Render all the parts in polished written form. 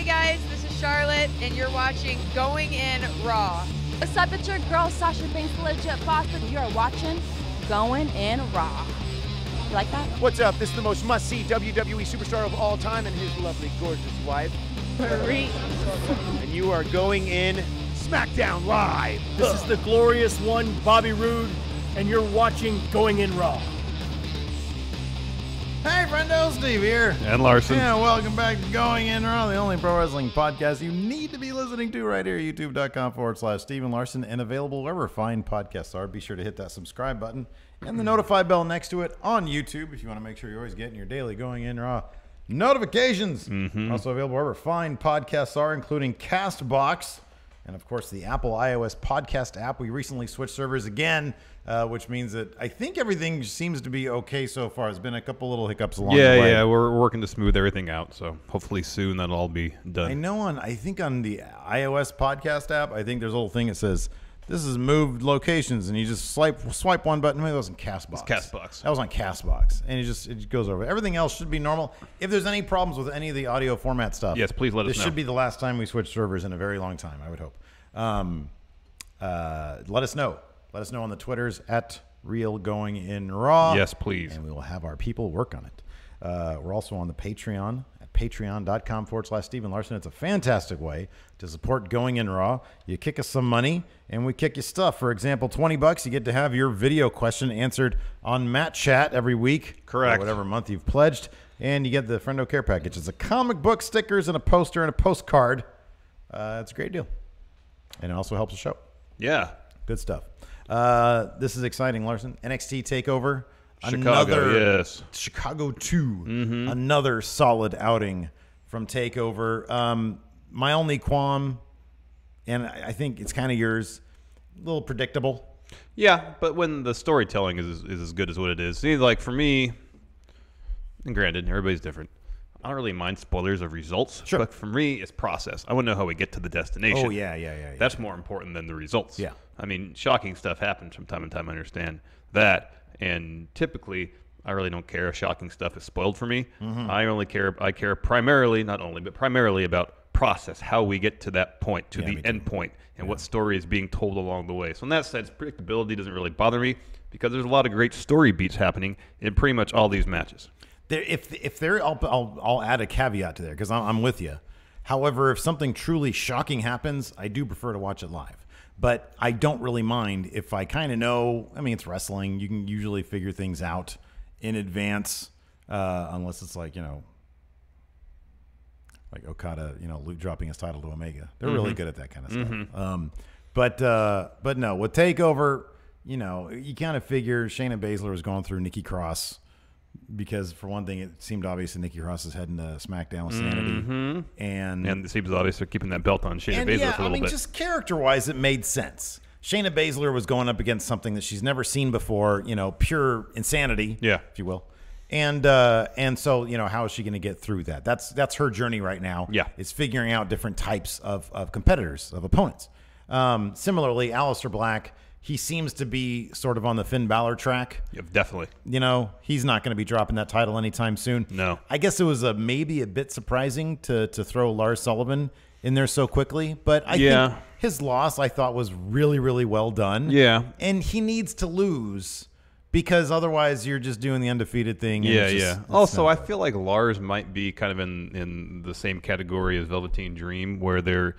guys, this is Charlotte, and you're watching Going In Raw. What's up, it's your girl, Sasha Banks, Legit Boss, and you're watching Going In Raw. You like that? What's up? This is the most must-see WWE superstar of all time and his lovely, gorgeous wife. Marie. And you are going in SmackDown Live. This is the glorious one, Bobby Roode, and you're watching Going In Raw. Hey, friendo, Steve here. And Larson. Yeah, welcome back to Going In Raw, the only pro wrestling podcast you need to be listening to right here, youtube.com/Steven Larson, and available wherever fine podcasts are. Be sure to hit that subscribe button and the notify bell next to it on YouTube if you want to make sure you're always getting your daily Going In Raw notifications. Also available wherever fine podcasts are, including CastBox and, of course, the Apple iOS podcast app. We recently switched servers again, which means that I think everything seems to be okay so far. There's been a couple little hiccups along the way. Yeah, we're working to smooth everything out, so hopefully soon that'll all be done. I know I think on the iOS podcast app, I think there's a little thing that says, this is moved locations, and you just swipe one button. Maybe that was in CastBox. It's CastBox. That was on CastBox, and it goes over. Everything else should be normal. If there's any problems with any of the audio format stuff, yes, please let us know. This should be the last time we switch servers in a very long time, I would hope. Let us know. Let us know on the Twitters at RealGoingInRaw. Yes, please. And we will have our people work on it. We're also on the Patreon at patreon.com/Steven Larson. It's a fantastic way to support Going In Raw. You kick us some money, and we kick you stuff. For example, $20, you get to have your video question answered on Matt Chat every week. Correct. Or whatever month you've pledged. And you get the Friendo Care Package. It's a comic book, stickers, and a poster and a postcard. It's a great deal. And it also helps the show. Yeah. Good stuff. This is exciting, Larson. NXT TakeOver. Chicago, yes. Chicago 2. Another solid outing from TakeOver. My only qualm, and I think it's kind of yours, a little predictable. Yeah, but when the storytelling is as good as what it is. See, like for me, and granted, everybody's different. I don't really mind spoilers of results, sure. But for me, it's process. I want to know how we get to the destination. Oh, yeah. That's more important than the results. Yeah. I mean, shocking stuff happens from time to time. I understand that. And typically, I really don't care if shocking stuff is spoiled for me. I care primarily, not only, but primarily about process, how we get to that point, to the end point, and what story is being told along the way. So in that sense, predictability doesn't really bother me because there's a lot of great story beats happening in pretty much all these matches. I'll add a caveat to there because I'm with you. However, if something truly shocking happens, I do prefer to watch it live. But I don't really mind if I kind of know. I mean, it's wrestling. You can usually figure things out in advance, unless it's like Okada, Luke dropping his title to Omega. They're really good at that kind of stuff. But no, with TakeOver, you kind of figure Shayna Baszler was going through Nikki Cross. Because, for one thing, it seemed obvious that Nikki Cross is heading to SmackDown with Sanity. And it seems obvious they're keeping that belt on Shayna Baszler for a little bit. Just character-wise, it made sense. Shayna Baszler was going up against something that she's never seen before, pure insanity, if you will. And so, how is she going to get through that? That's her journey right now. Yeah. Is figuring out different types of competitors, of opponents. Similarly, Aleister Black, he seems to be sort of on the Finn Balor track. Yeah, definitely. He's not going to be dropping that title anytime soon. No. I guess it was maybe a bit surprising to throw Lars Sullivan in there so quickly. But I think his loss, I thought, was really, really well done. Yeah. And he needs to lose because otherwise you're just doing the undefeated thing. Yeah. Also, I feel like Lars might be kind of in the same category as Velveteen Dream where they're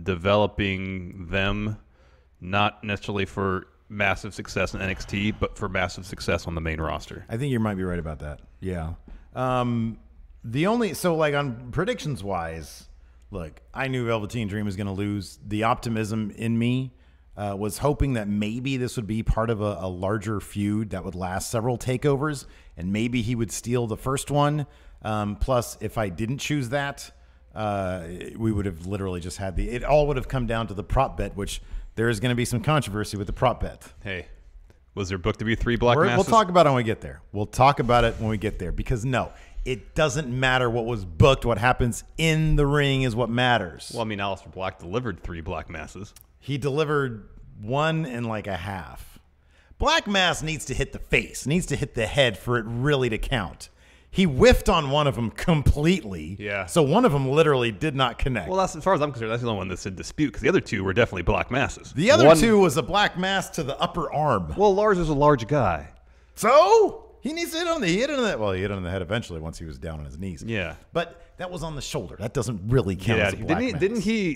developing them not necessarily for massive success in NXT, but for massive success on the main roster. I think you might be right about that. Yeah. On predictions wise, look, I knew Velveteen Dream was going to lose. The optimism in me was hoping that maybe this would be part of a larger feud that would last several takeovers, and maybe he would steal the first one. Plus, if I didn't choose that, we would have literally just had it all would have come down to the prop bet, which there is going to be some controversy with the prop bet. Hey, was there booked to be 3 black masses? We'll talk about it when we get there. We'll talk about it when we get there because, no, it doesn't matter what was booked. What happens in the ring is what matters. Well, I mean, Aleister Black delivered 3 black masses. He delivered 1 and like a half. Black mass needs to hit the face, needs to hit the head for it really to count. He whiffed on one of them completely. Yeah. So one of them literally did not connect. Well, that's, as far as I'm concerned, that's the only one that's in dispute because the other two were definitely black masses. The other two was a black mass to the upper arm. Well, Lars is a large guy. So he needs to hit on the he hit on the head eventually once he was down on his knees. Yeah. But that was on the shoulder. That doesn't really count as a black mass. Didn't he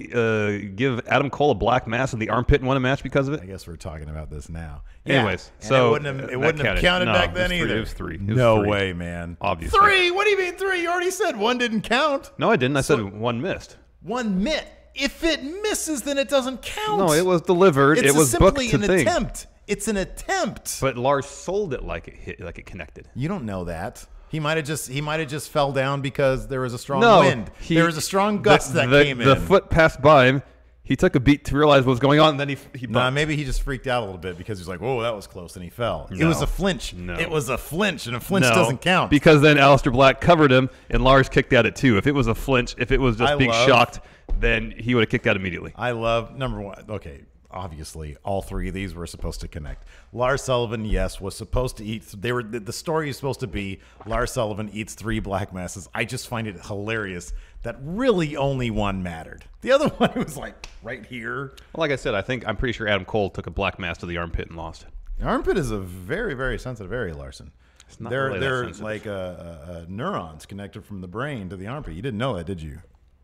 give Adam Cole a black mass in the armpit and won a match because of it? I guess we're talking about this now. Anyways, and so it wouldn't have counted back then either. It was three. No way, man. Obviously. 3? What do you mean 3? You already said one didn't count. No, I didn't. I said one missed. One mitt. If it misses, then it doesn't count. No, it was delivered. It was booked to simply an thing. attempt. It's an attempt. But Lars sold it like it hit, like it connected. You don't know that. He might have just fell down because there was a strong wind. There was a strong gust that came in. The foot passed by him. He took a beat to realize what was going on, and then he bumped. Nah, maybe he just freaked out a little bit because he was like, "Whoa, that was close," and he fell. No. It was a flinch. No. It was a flinch, and a flinch doesn't count. Because then Aleister Black covered him, and Lars kicked at it too. If it was a flinch, if it was just being shocked, then he would have kicked out immediately. I love number one. Okay. Obviously, all 3 of these were supposed to connect. Lars Sullivan, yes, was supposed to eat. The story is supposed to be Lars Sullivan eats 3 black masses. I just find it hilarious that really only one mattered. The other one was like right here. Well, like I said, I'm pretty sure Adam Cole took a black mass to the armpit and lost. The armpit is a very, very sensitive area, Larson. It's not they're really that sensitive. like neurons connected from the brain to the armpit. You didn't know that, did you?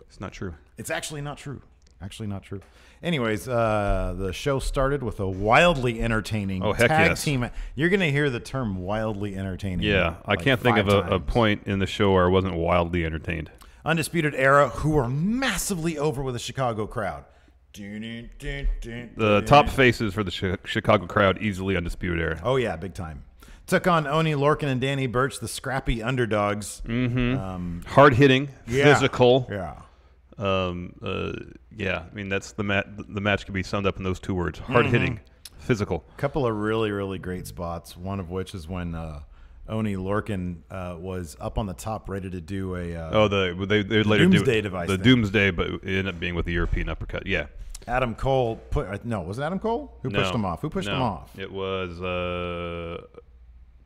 It's not true. It's actually not true. Actually not true. Anyways, the show started with a wildly entertaining tag team. You're going to hear the term wildly entertaining. Yeah, I can't think of a point in the show where I wasn't wildly entertained. Undisputed Era, who are massively over with the Chicago crowd. The top faces for the Chicago crowd, easily Undisputed Era. Oh, yeah, big time. Took on Oni Lorcan and Danny Burch, the scrappy underdogs. Hard-hitting, physical. Yeah. Yeah, I mean that's the match can be summed up in those 2 words: hard hitting, physical. A couple of really, really great spots. One of which is when Oni Lorcan was up on the top, ready to do a they later Doomsday do device. The thing. Doomsday, but it ended up being with the European uppercut. Yeah. Adam Cole was it Adam Cole who pushed him off? Who pushed him off? It was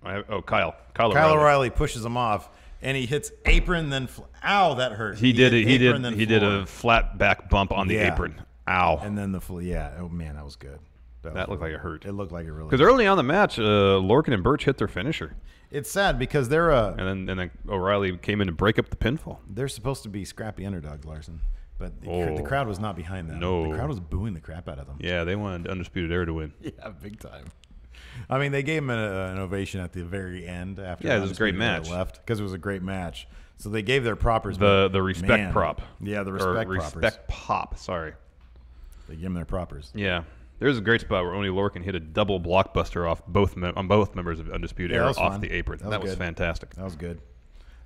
Kyle O'Reilly pushes him off. And he hits apron, then ow, that hurt. He did a flat back bump on the apron. Ow. And then oh man, that was good. That looked like it hurt. It looked like it really. Because early on the match, Lorcan and Burch hit their finisher. It's sad because they're and then O'Reilly came in to break up the pinfall. They're supposed to be scrappy underdogs, Larson, but the crowd was not behind them. No, the crowd was booing the crap out of them. Yeah, they wanted Undisputed Era to win. Yeah, big time. I mean, they gave him an ovation at the very end after. Yeah, it was a great match. Left because it was a great match. So they gave their proppers the respect prop. Yeah, the respect proppers. Respect pop. Sorry, they gave them their proppers. Yeah, there's a great spot where Oni Lorcan hit a double blockbuster off both members of Undisputed Era off the apron. That was fantastic. That was good.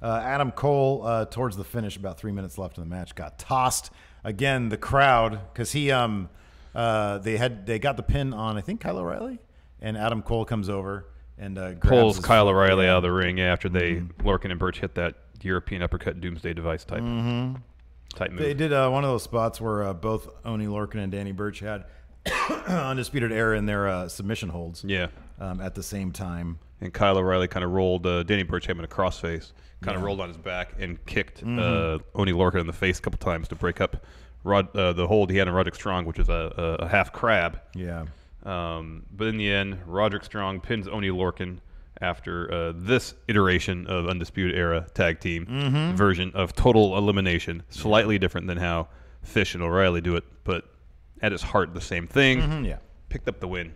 Adam Cole towards the finish, about 3 minutes left in the match, got tossed again. The crowd because he they got the pin on I think Kyle O'Reilly. And Adam Cole comes over and pulls Kyle O'Reilly out of the ring after Lorcan and Burch hit that European uppercut Doomsday device type move. They did one of those spots where both Oni Lorcan and Danny Burch had Undisputed Era in their submission holds. Yeah. At the same time. And Kyle O'Reilly kind of rolled Danny Burch him in a crossface, kind of rolled on his back and kicked Oni Lorcan in the face a couple times to break up the hold he had on Roderick Strong, which is a half crab. Yeah. But in the end, Roderick Strong pins Oni Lorcan after this iteration of Undisputed Era tag team version of total elimination. Slightly different than how Fish and O'Reilly do it, but at its heart, the same thing. Yeah. Picked up the win.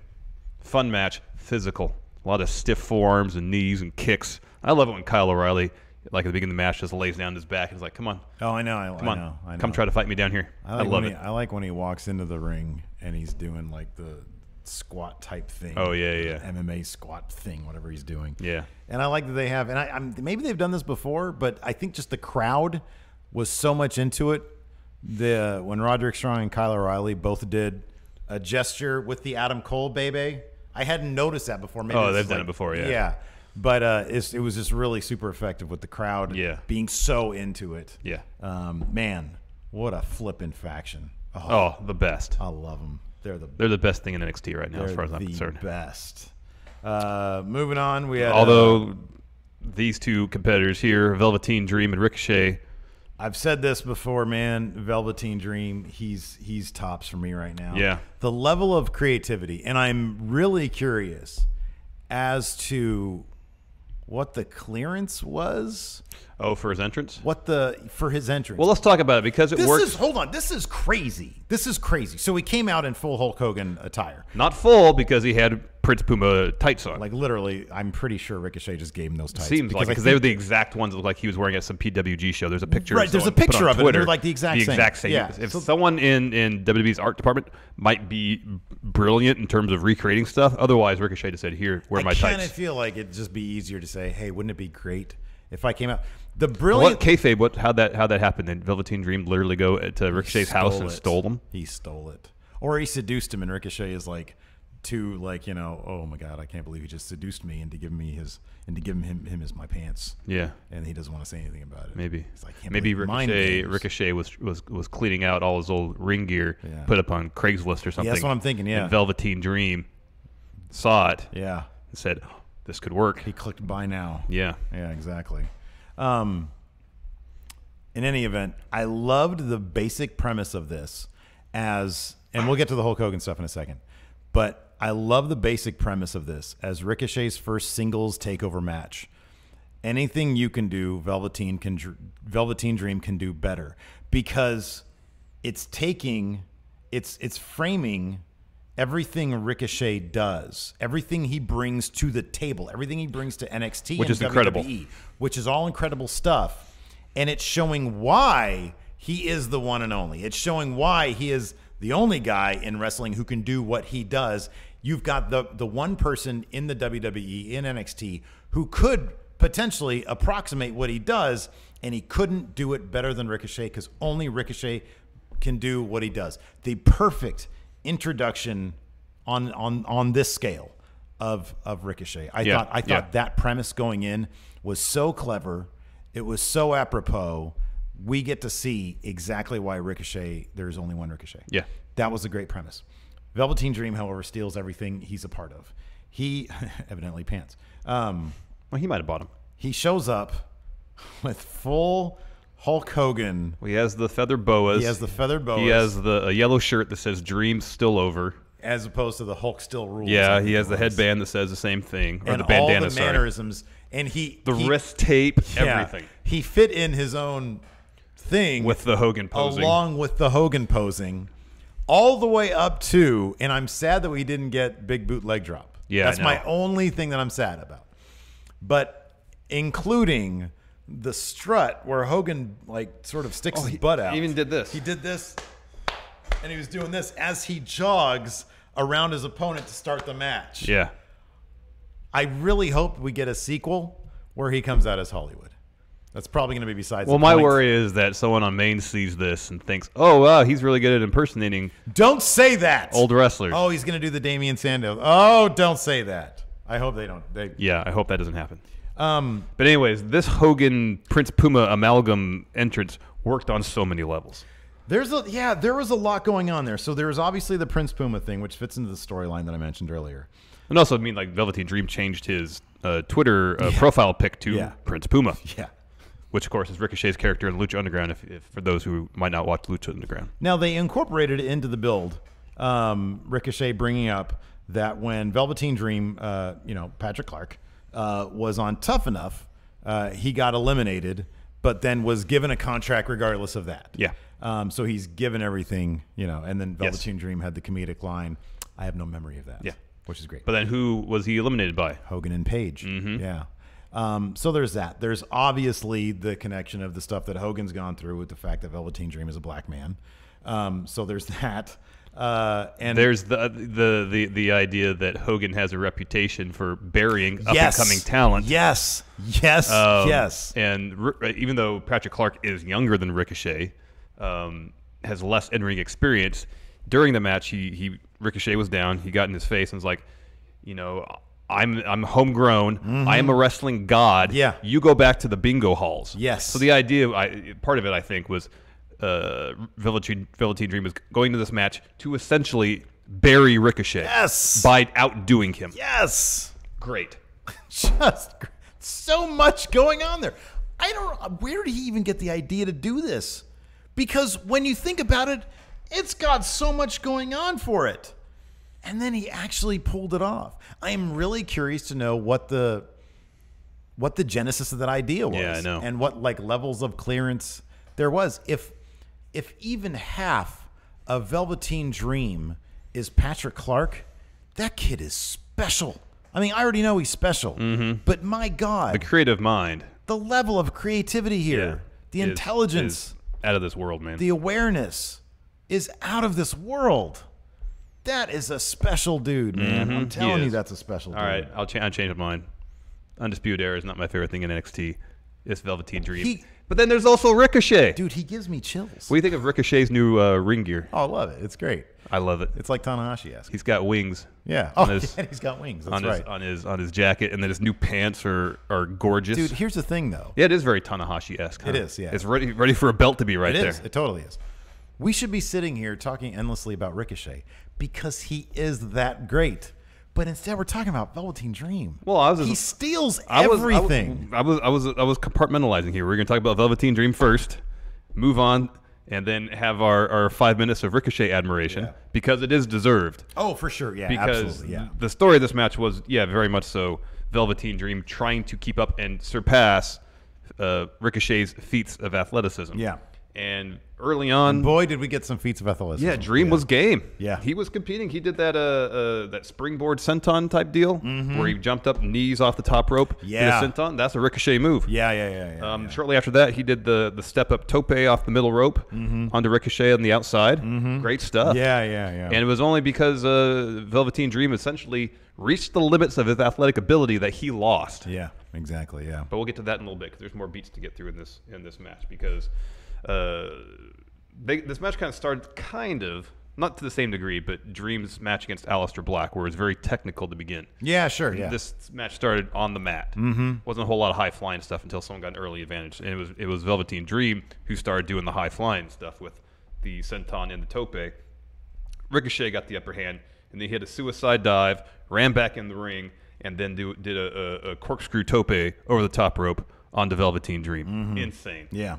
Fun match, physical. A lot of stiff forearms and knees and kicks. I love it when Kyle O'Reilly, like at the beginning of the match, just lays down his back and is like, come on. Oh, I know. Come on. Come try to fight me down here. I love it. I like when he walks into the ring and he's doing like the squat type thing. Oh yeah. MMA squat thing, whatever he's doing. Yeah. And I like that they have, and I'm maybe they've done this before, but I think just the crowd was so much into it. When Roderick Strong and Kyle O'Reilly both did a gesture with the Adam Cole baby. I hadn't noticed that before. Maybe they've done it before, yeah. Yeah. But it was just really super effective with the crowd being so into it. Yeah. Man, what a flippin' faction. Oh, the best. I love them. They're the best thing in NXT right now, as far as I'm concerned. Best. Moving on, we had although these two competitors here, Velveteen Dream and Ricochet. I've said this before, man. Velveteen Dream, he's tops for me right now. Yeah. The level of creativity, and I'm really curious as to what the clearance was. Oh, for his entrance? For his entrance. Well, let's talk about it because it works. Hold on. This is crazy. So he came out in full Hulk Hogan attire. Not full because he had Prince Puma tights on. Like literally, I'm pretty sure Ricochet just gave him those tights. Seems like because they were the exact ones that looked like he was wearing at some PWG show. There's a picture. Right, there's a picture of it. They're like the exact same. Yeah. If someone in WWE's art department might be brilliant in terms of recreating stuff, otherwise Ricochet just said, "Here, wear my tights." I kind of feel like it'd just be easier to say, "Hey, wouldn't it be great if I came out?" The brilliant kayfabe, how that happened? Did Velveteen Dream literally go to Ricochet's house and stole them? He stole it, or he seduced him, and Ricochet is like, oh my god, I can't believe he just seduced me into giving me him as my pants. Yeah, and he doesn't want to say anything about it. Maybe like, maybe Ricochet was cleaning out all his old ring gear, put up on Craigslist or something. Yeah, that's what I'm thinking. Yeah, and Velveteen Dream saw it. Yeah, and said, oh, "This could work." He clicked buy now. Yeah, exactly. In any event, I loved the basic premise of this and we'll get to the Hulk Hogan stuff in a second, but I love the basic premise of this as Ricochet's first singles takeover match. Anything you can do, Velveteen Dream can do better because it's framing everything Ricochet does, everything he brings to the table, everything he brings to NXT, which is incredible, which is all incredible stuff, and it's showing why he is the one and only. It's showing why he is the only guy in wrestling who can do what he does. You've got the one person in the WWE, in NXT, who could potentially approximate what he does, and he couldn't do it better than Ricochet because only Ricochet can do what he does. The perfect introduction on this scale of Ricochet. I thought that premise going in was so clever. It was so apropos. We get to see exactly why there's only one Ricochet. Yeah. That was a great premise. Velveteen Dream, however, steals everything he's a part of. He evidently pants. Well, he might have bought them. He shows up with full Hulk Hogan. Well, he has the feather boas. He has a yellow shirt that says "Dream Still Over," as opposed to the Hulk Still Rules. Yeah, he has the headband that says the same thing, or and the bandana. All the mannerisms, and the wrist tape, everything. He fit in his own thing with the Hogan posing, along with the Hogan posing, all the way up to. And I'm sad that we didn't get big boot leg drop. Yeah, that's my only thing that I'm sad about. But including the strut where Hogan sort of sticks his butt out. He even did this. He did this, and he was doing this as he jogs around his opponent to start the match. Yeah. I really hope we get a sequel where he comes out as Hollywood. That's probably going to be besides. Well, my worry is that someone on Main sees this and thinks, "Oh, wow, he's really good at impersonating." Don't say that. Old wrestlers. Oh, he's going to do the Damian Sandow. Oh, don't say that. I hope they don't. Yeah, I hope that doesn't happen. But anyways, this Hogan Prince Puma amalgam entrance worked on so many levels. There was a lot going on there. So there was obviously the Prince Puma thing, which fits into the storyline that I mentioned earlier. And also, Velveteen Dream changed his Twitter profile pic to Prince Puma. Yeah. Which, of course, is Ricochet's character in Lucha Underground, if for those who might not watch Lucha Underground. Now, they incorporated it into the build, Ricochet bringing up that when Velveteen Dream, Patrick Clark, was on Tough Enough, he got eliminated, but then was given a contract regardless of that. Yeah. So he's given everything, and then Velveteen Dream had the comedic line, "I have no memory of that." Yeah. Which is great. But then who was he eliminated by? Hogan and Page. Mm-hmm. Yeah. So there's that. There's obviously the connection of the stuff that Hogan's gone through with the fact that Velveteen Dream is a black man. So there's that. And there's the idea that Hogan has a reputation for burying up and coming talent. Yes. And even though Patrick Clark is younger than Ricochet, has less in-ring experience, during the match Ricochet was down. He got in his face and was like, I'm homegrown. Mm-hmm. I am a wrestling god. Yeah. You go back to the bingo halls. Yes. So the idea, part of it, I think, was Velveteen Dream was going to this match to essentially bury Ricochet. Yes. By outdoing him. Yes. Great. Just so much going on there. Where did he even get the idea to do this? Because when you think about it, it's got so much going on for it. And then he actually pulled it off. I am really curious to know what the genesis of that idea was. Yeah, I know. And what like levels of clearance there was. If even half of Velveteen Dream is Patrick Clark, that kid is special. I mean, I already know he's special, but my God, The creative mind. the level of creativity here, the intelligence, is out of this world, man. the awareness is out of this world. That is a special dude, man. I'm telling you, that's a special dude. All right, I'll change my mind. Undisputed Era is not my favorite thing in NXT. It's Velveteen Dream. But then there's also Ricochet. Dude, he gives me chills. What do you think of Ricochet's new ring gear? Oh, I love it. It's great. I love it. It's like Tanahashi-esque. He's got wings. Yeah. On Oh, his, yeah, he's got wings. That's on right. his on his jacket, and then his new pants are gorgeous. Dude, here's the thing, though. Yeah, it is very Tanahashi-esque. Huh? It is, yeah. It's ready for a belt to be right It there. is. It totally is. We should be sitting here talking endlessly about Ricochet because he is that great. But instead, we're talking about Velveteen Dream. Well, he steals everything. I was compartmentalizing here. We're going to talk about Velveteen Dream first, move on, and then have our 5 minutes of Ricochet admiration because it is deserved. Oh, for sure. Yeah, because absolutely. Yeah. the story of this match was, very much so, Velveteen Dream trying to keep up and surpass Ricochet's feats of athleticism. Yeah. And early on, boy, did we get some feats of athleticism. yeah, Dream was game. Yeah. He was competing. He did that springboard senton type deal where he jumped up knees off the top rope. Yeah. Did a senton. That's a Ricochet move. Yeah. Shortly after that, he did the step up tope off the middle rope onto Ricochet on the outside. Great stuff. Yeah. And it was only because Velveteen Dream essentially reached the limits of his athletic ability that he lost. Yeah, exactly. Yeah. But we'll get to that in a little bit because there's more beats to get through in this match because this match kind of started not to the same degree, but Dream's match against Aleister Black, where it was very technical to begin. Yeah, sure. Yeah. This match started on the mat. Wasn't a whole lot of high flying stuff until someone got an early advantage, and it was Velveteen Dream who started doing the high flying stuff with the senton and the tope. Ricochet got the upper hand, and they hit a suicide dive, ran back in the ring, and then did a corkscrew tope over the top rope onto Velveteen Dream. Insane. Yeah.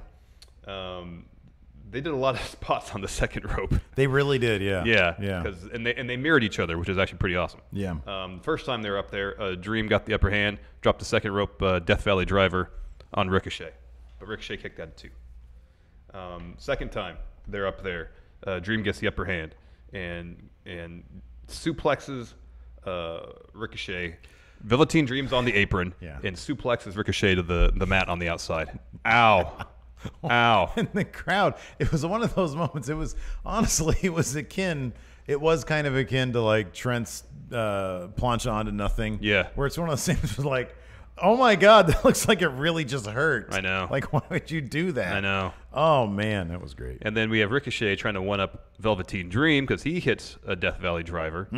They did a lot of spots on the second rope. They really did. Yeah. Yeah. And they mirrored each other, which is actually pretty awesome. Yeah. First time they were up there, Dream got the upper hand, dropped the second rope Death Valley driver on Ricochet, but Ricochet kicked out too. Second time they're up there, Dream gets the upper hand and suplexes Ricochet. Velveteen Dream's on the apron and suplexes Ricochet to the mat on the outside. Ow. Ow. And the crowd, it was one of those moments. It was kind of akin to like Trent's plancha onto nothing. Yeah. Where it's one of those things was like, oh my God, that looks like it really just hurt. I know. Like, why would you do that? I know. Oh man, that was great. And then we have Ricochet trying to one-up Velveteen Dream because he hits a Death Valley driver,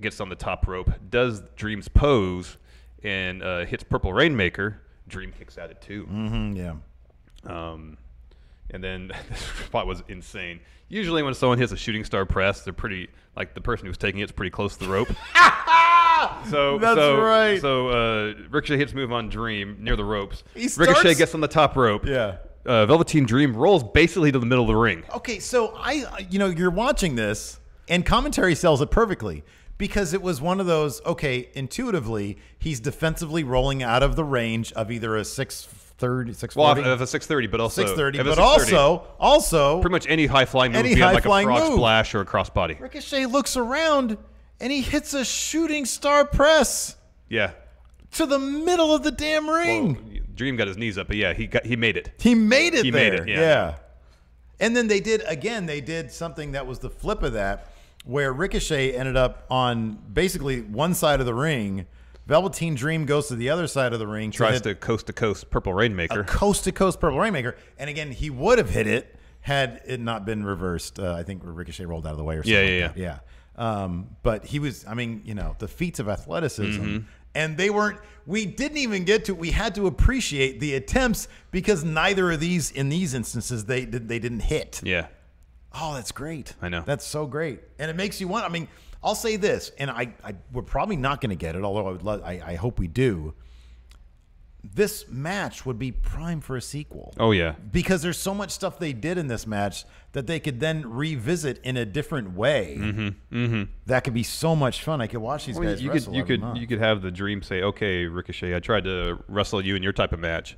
gets on the top rope, does Dream's pose, and hits Purple Rainmaker. Dream kicks at it too. Yeah. And then this spot was insane. Usually when someone hits a shooting star press, they're pretty, like the person who's taking it's pretty close to the rope. Right. So Ricochet hits move on Dream near the ropes. Ricochet gets on the top rope. Yeah. Velveteen Dream rolls basically to the middle of the ring. Okay, so you're watching this, and commentary sells it perfectly because it was one of those. Okay, intuitively, he's defensively rolling out of the range of either a 630, 640. Well, of a 630, but also 630, but also pretty much any high flying move, any beyond like a high-flying frog move. splash or a crossbody. Ricochet looks around and he hits a shooting star press Yeah. to the middle of the damn ring. Well, Dream got his knees up, but yeah, he made it. He made it He there. made it, yeah. Yeah. And then they did something that was the flip of that, where Ricochet ended up on basically one side of the ring. Velveteen Dream goes to the other side of the ring. Tries to coast Purple Rainmaker. A coast-to-coast Purple Rainmaker. And again, he would have hit it had it not been reversed. I think Ricochet rolled out of the way or something like that. Yeah. But he was, the feats of athleticism. And we didn't even get to, we had to appreciate the attempts because neither of these, in these instances, they didn't hit. Yeah. Oh, that's great. I know. That's so great. And it makes you want, I'll say this, and we're probably not going to get it, although I hope we do. this match would be prime for a sequel. Oh, yeah. Because there's so much stuff they did in this match that they could then revisit in a different way. That could be so much fun. I could watch these guys wrestle. You could have the Dream say, "Okay, Ricochet, I tried to wrestle you in your type of match,"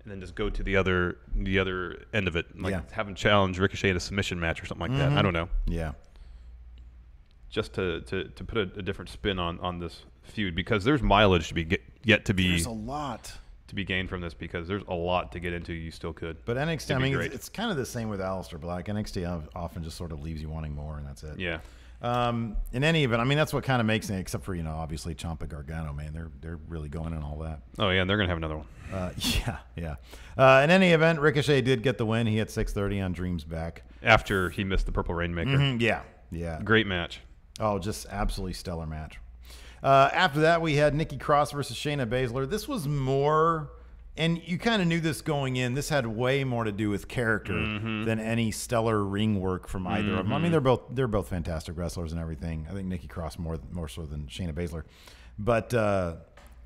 and then just go to the other end of it, like have him challenge Ricochet in a submission match or something like that. I don't know. Yeah. Just to put a different spin on this feud, because there's mileage to be yet to be. There's a lot to be gained from this, because there's a lot to get into. You still could. But NXT, I mean, it's kind of the same with Aleister Black. NXT often just sort of leaves you wanting more, and that's it. Yeah. In any event, I mean, that's what kind of makes it, except for, obviously Ciampa Gargano, man. They're really going in all that. Oh, yeah, and they're going to have another one. Yeah. In any event, Ricochet did get the win. He hit 630 on Dream's back. After he missed the Purple Rainmaker. Yeah. Great match. Oh, just absolutely stellar match. After that, we had Nikki Cross versus Shayna Baszler. This was more, and you kind of knew this going in, this had way more to do with character than any stellar ring work from either of them. I mean, they're both fantastic wrestlers and everything. I think Nikki Cross more so than Shayna Baszler. But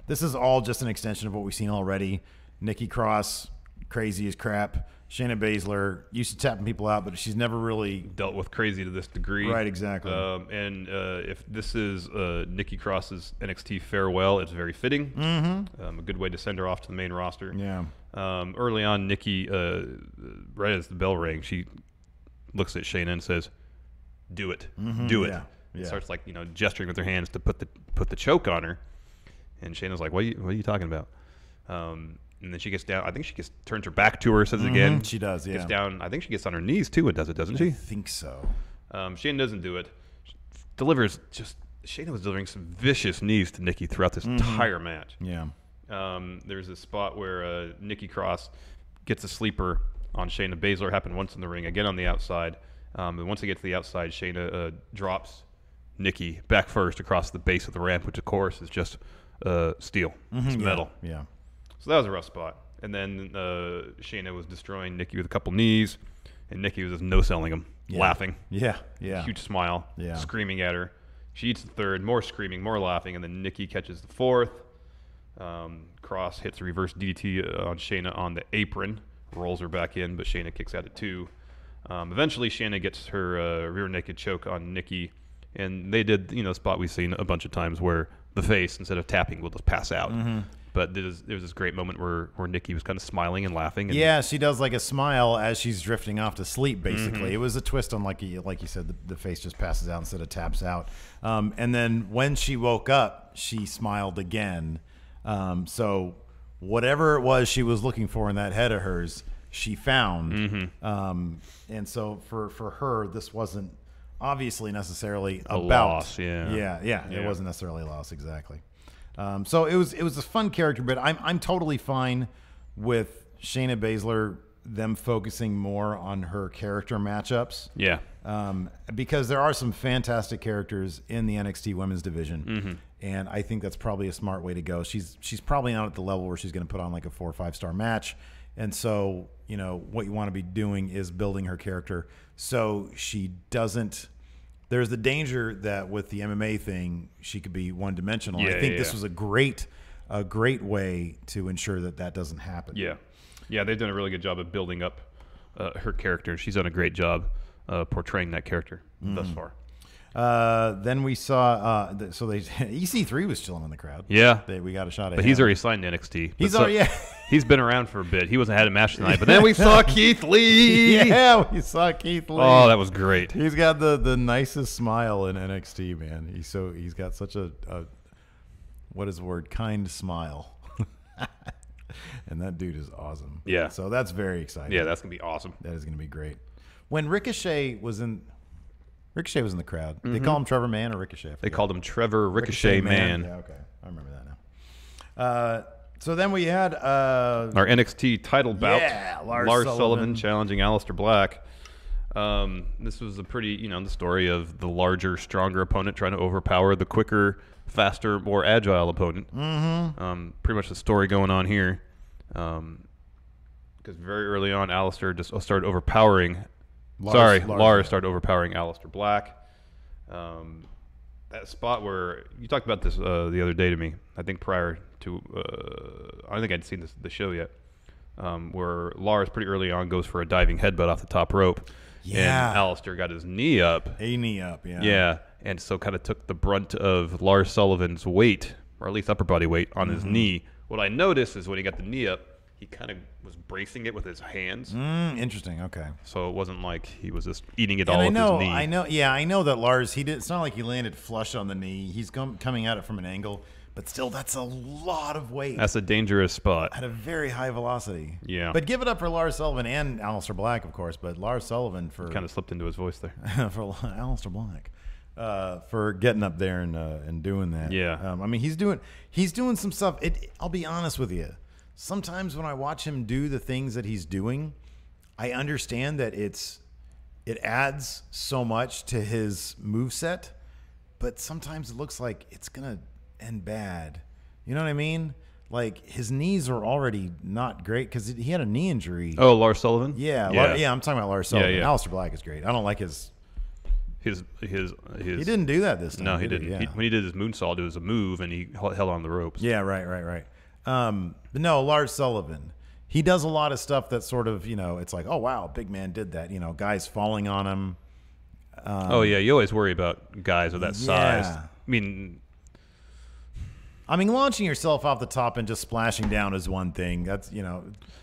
this is all just an extension of what we've seen already. Nikki Cross, crazy as crap. Shayna Baszler used to tapping people out, but she's never really dealt with crazy to this degree. Right, exactly. And if this is Nikki Cross's NXT farewell, it's very fitting. A good way to send her off to the main roster. Yeah. Early on, Nikki, right as the bell rang, she looks at Shayna and says, "Do it, do it." Yeah. Starts gesturing with her hands to put the choke on her, and Shayna's like, "What are you talking about?" And then she gets down. I think she turns her back to her, says it again. She does, yeah. Gets down. I think she gets on her knees, too, and does it, doesn't she? I think so. Shayna doesn't do it. Shayna was delivering some vicious knees to Nikki throughout this entire match. Yeah. There's a spot where Nikki Cross gets a sleeper on Shayna Baszler. Happened once in the ring, again on the outside. And once they get to the outside, Shayna drops Nikki back first across the base of the ramp, which, of course, is just steel. It's metal. Yeah. So that was a rough spot. And then Shayna was destroying Nikki with a couple knees, and Nikki was just no-selling him, laughing. Yeah. Huge smile, screaming at her. She eats the third, more screaming, more laughing, and then Nikki catches the fourth. Cross hits a reverse DDT on Shayna on the apron, rolls her back in, but Shayna kicks out at two. Eventually, Shayna gets her rear naked choke on Nikki, and they did, a spot we've seen a bunch of times where the face, instead of tapping, will just pass out. But there was this great moment where Nikki was kind of smiling and laughing. And she does like a smile as she's drifting off to sleep, basically. It was a twist on, like you said, the face just passes out instead of taps out. And then when she woke up, she smiled again. So whatever it was she was looking for in that head of hers, she found. And so for her, this wasn't obviously necessarily a about loss. It wasn't necessarily a loss, exactly. So it was a fun character, but I'm totally fine with Shayna Baszler, them focusing more on her character matchups. Yeah. Because there are some fantastic characters in the NXT women's division, and I think that's probably a smart way to go. She's probably not at the level where she's going to put on like a 4 or 5 star match, and so what you want to be doing is building her character so she doesn't. There's the danger that with the MMA thing, she could be one-dimensional. I think this was a great way to ensure that doesn't happen. Yeah, they've done a really good job of building up her character. She's done a great job portraying that character thus far. Then we saw EC3 was chilling in the crowd. Yeah, we got a shot at him. But he's already signed to NXT. He's been around for a bit. He wasn't had a match tonight, but then we saw Keith Lee. Yeah, we saw Keith Lee. Oh, that was great. He's got the nicest smile in NXT, man. He's got such a what is the word? Kind smile. And that dude is awesome. Yeah. So that's very exciting. Yeah, that's gonna be awesome. That is gonna be great. When Ricochet was in the crowd. They call him Trevor Mann or Ricochet? They called him Trevor Ricochet Man. Yeah, okay. I remember that now. So then we had our NXT title bout. Yeah, Lars Sullivan challenging Aleister Black. This was a pretty, the story of the larger, stronger opponent trying to overpower the quicker, faster, more agile opponent. Pretty much the story going on here. Because very early on, Aleister just started overpowering. Lars started overpowering Aleister Black. That spot where you talked about this the other day to me, I think prior to. I don't think I'd seen the show yet. Where Lars pretty early on goes for a diving headbutt off the top rope. Yeah. And Alistair got his knee up. A knee up, yeah. Yeah, and so kind of took the brunt of Lars Sullivan's weight, or at least upper body weight, on his knee. What I noticed is when he got the knee up, he kind of was bracing it with his hands. Interesting, okay. So it wasn't like he was just eating it all And with his knee. I know that Lars, it's not like he landed flush on the knee. He's coming at it from an angle, but still, that's a lot of weight. That's a dangerous spot. At a very high velocity. Yeah. But give it up for Lars Sullivan and Aleister Black, of course, but Lars Sullivan for... Kind of slipped into his voice there. for Aleister Black. For getting up there and doing that. Yeah. I mean, he's doing some stuff. I'll be honest with you. Sometimes when I watch him do the things that he's doing, I understand that it adds so much to his moveset, but sometimes it looks like it's gonna end bad. You know what I mean? Like his knees are already not great because he had a knee injury. Oh, Lars Sullivan? Yeah, I'm talking about Lars Sullivan. Aleister Black is great. I don't like his. He didn't do that this time. No, he didn't. Yeah. When he did his moonsault, it was a move, and he held on the ropes. Yeah, right. But no, Lars Sullivan. He does a lot of stuff that sort of, it's like, oh, wow, big man did that. Guys falling on him. Oh, yeah, you always worry about guys of that size. I mean, launching yourself off the top and just splashing down is one thing. That's,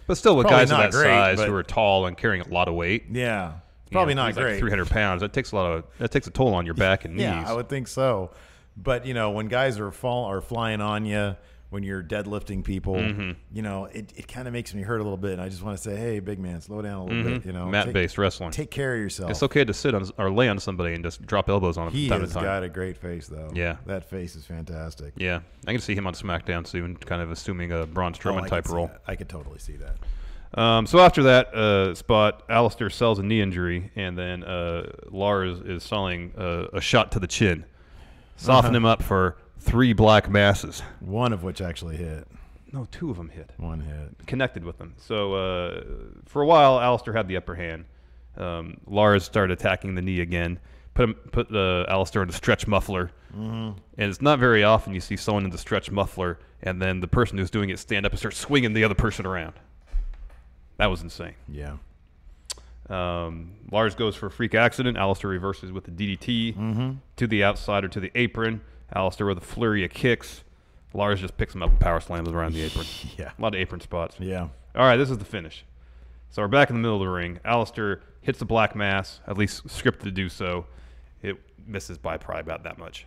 But still, with guys of that great, size who are tall and carrying a lot of weight. Yeah. It's probably not great. Like 300 pounds. That takes a toll on your back and knees. Yeah, I would think so. But, when guys are flying on you, when you're deadlifting people, it kind of makes me hurt a little bit. And I just want to say, hey, big man, slow down a little bit. Mat-based wrestling. Take care of yourself. It's okay to sit on or lay on somebody and just drop elbows on them from time to time. He has got a great face, though. Yeah. That face is fantastic. Yeah. I can see him on SmackDown soon, kind of assuming a Braun Strowman type role. I could totally see that. So after that spot, Alistair sells a knee injury, and then Lars is selling a shot to the chin. Soften him up for 3 black masses. One of which actually hit. No, 2 of them hit. One hit. Connected with them. So for a while, Alistair had the upper hand. Lars started attacking the knee again. Put Alistair in the stretch muffler. And it's not very often you see someone in the stretch muffler, and then the person who's doing it stand up and start swinging the other person around. That was insane. Yeah. Lars goes for a freak accident. Alistair reverses with the DDT to the outside or to the apron. Alistair with a flurry of kicks. Lars just picks him up and power slams around the apron. Yeah. A lot of apron spots. Yeah. All right, this is the finish. So we're back in the middle of the ring. Alistair hits the black mass, at least scripted to do so. It misses by probably about that much.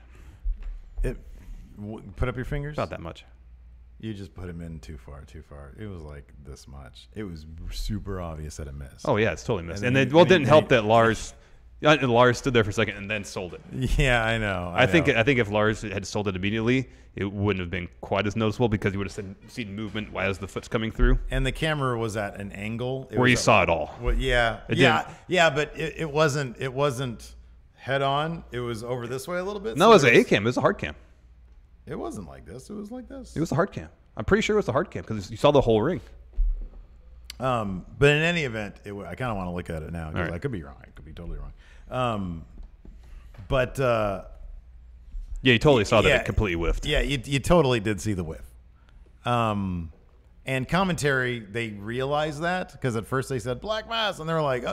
Put up your fingers? About that much. You just put him in too far. It was like this much. It was super obvious that it missed. Oh, yeah, it's totally missed. And it didn't help that Lars stood there for a second and then sold it. Yeah, I know. I think if Lars had sold it immediately, it wouldn't have been quite as noticeable because you would have seen movement as the foot's coming through. And the camera was at an angle where you saw it all. Well, yeah, but it wasn't head on. It was over this way a little bit. No, it was an A cam. It was a hard cam. It wasn't like this. It was like this. It was a hard cam. I'm pretty sure it was a hard cam because you saw the whole ring. But in any event, I kind of want to look at it now because right. I could be wrong. I could be totally wrong. Yeah, you totally saw that it completely whiffed. Yeah, you totally did see the whiff. And commentary, they realized that because at first they said black mass, and they were like,